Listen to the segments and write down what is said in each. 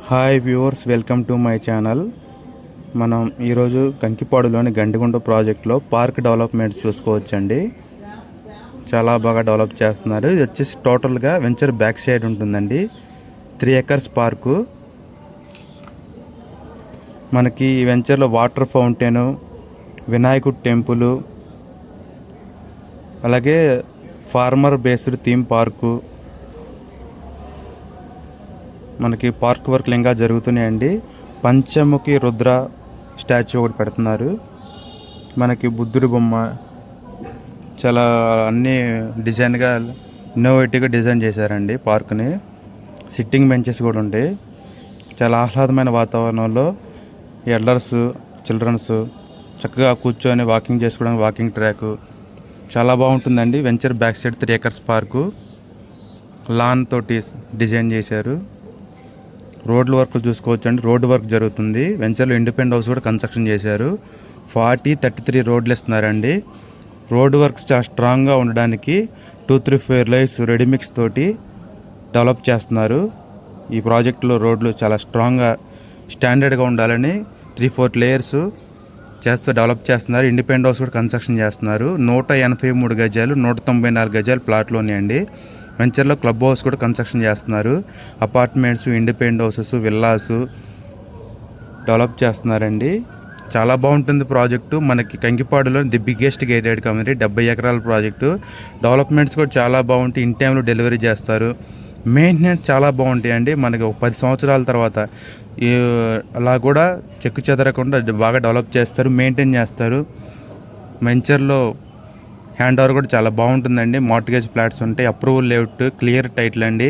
Hi viewers, welcome to my channel. మనం ఈరోజు కంకిపాడులోని గండిగుంట ప్రాజెక్ట్లో పార్క్ డెవలప్మెంట్ చూసుకోవచ్చండి. చాలా బాగా డెవలప్ చేస్తున్నారు. ఇది వచ్చేసి టోటల్గా వెంచర్ బ్యాక్ సైడ్ ఉంటుందండి. 3 acres పార్కు. మనకి ఈ వెంచర్లో వాటర్ ఫౌంటైను, వినాయకుడు టెంపుల్, అలాగే ఫార్మర్ బేస్డ్ థీమ్ పార్కు, మనకి పార్క్ వర్క్లు ఇంకా జరుగుతున్నాయండి. పంచముఖి రుద్ర స్టాచ్యూ ఒకటి పెడుతున్నారు. మనకి బుద్ధుడి బొమ్మ చాలా అన్నీ డిజైన్గా ఇన్నోవేటివ్గా డిజైన్ చేశారండి పార్క్ని. సిట్టింగ్ బెంచెస్ కూడా ఉంటాయి. చాలా ఆహ్లాదమైన వాతావరణంలో ఎల్డర్స్, చిల్డ్రన్స్ చక్కగా కూర్చొని వాకింగ్ చేసుకోవడానికి వాకింగ్ ట్రాక్ చాలా బాగుంటుందండి. Venture back side 3 acres park lawn తోటి డిజైన్ చేశారు. రోడ్ల వర్క్ చూసుకోవచ్చు అండి. రోడ్డు వర్క్ జరుగుతుంది. వెంచర్లో ఇండిపెండెంట్ హౌస్ కూడా కన్స్ట్రక్షన్ చేశారు. 40-33 రోడ్లు ఇస్తున్నారండి. రోడ్డు వర్క్ చాలా స్ట్రాంగ్గా ఉండడానికి 2-3 లైన్స్ రెడీమిక్స్ తోటి డెవలప్ చేస్తున్నారు. ఈ ప్రాజెక్టులో రోడ్లు చాలా స్ట్రాంగ్గా స్టాండర్డ్గా ఉండాలని 3-4 లేయర్స్ చేస్తూ డెవలప్ చేస్తున్నారు. ఇండిపెండెంట్ హౌస్ కూడా కన్స్ట్రక్షన్ చేస్తున్నారు. 183 గజాలు, 194 గజాలు ప్లాట్లోనే అండి. వెంచర్లో క్లబ్ హౌస్ కూడా కన్స్ట్రక్షన్ చేస్తున్నారు. Apartments, independent houses, villas develop చేస్తున్నారండి. చాలా బాగుంటుంది ప్రాజెక్టు. మనకి కంకిపాడులో ది బిగ్గెస్ట్ గేటెడ్ కమ్యూనిటీ, 70 ఎకరాల ప్రాజెక్టు. డెవలప్మెంట్స్ కూడా చాలా బాగుంటాయి. ఇన్ టైంలో డెలివరీ చేస్తారు. మెయింటెనెన్స్ చాలా బాగుంటాయండి. మనకి ఒక 10 సంవత్సరాల తర్వాత అలా కూడా చెక్కు చెదరకుండా బాగా డెవలప్ చేస్తారు, మెయింటైన్ చేస్తారు. వెంచర్లో హ్యాండ్ ఓవర్ కూడా చాలా బాగుంటుందండి. మార్ట్గేజ్ ఫ్లాట్స్ ఉంటాయి. అప్రూవల్ లేఅవుట్, క్లియర్ టైటిల్ అండి.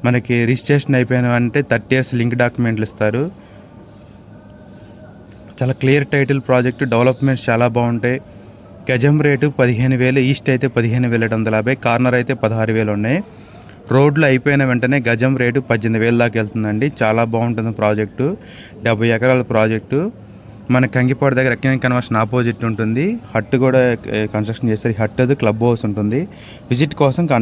మనకి రిజిస్ట్రేషన్ అయిపోయినాయంటే 30 years లింక్ డాక్యుమెంట్లు ఇస్తారు. చాలా క్లియర్ టైటిల్ ప్రాజెక్టు. డెవలప్మెంట్స్ చాలా బాగుంటాయి. గజం రేటు 15,000, ఈస్ట్ అయితే 15,750, కార్నర్ అయితే 16,000 ఉన్నాయి. రోడ్లు అయిపోయిన వెంటనే గజం రేటు 18,000 దాకా వెళ్తుందండి. చాలా బాగుంటుంది ప్రాజెక్టు. 70 ఎకరాల ప్రాజెక్టు. మన కంకిపాడు దగ్గర ఎకనామిక్ కన్వర్షన్ ఆపోజిట్ ఉంటుంది. హట్ కూడా కన్స్ట్రక్షన్ చేస్తారు. హట్ అది క్లబ్ హౌస్ ఉంటుంది. విజిట్ కోసం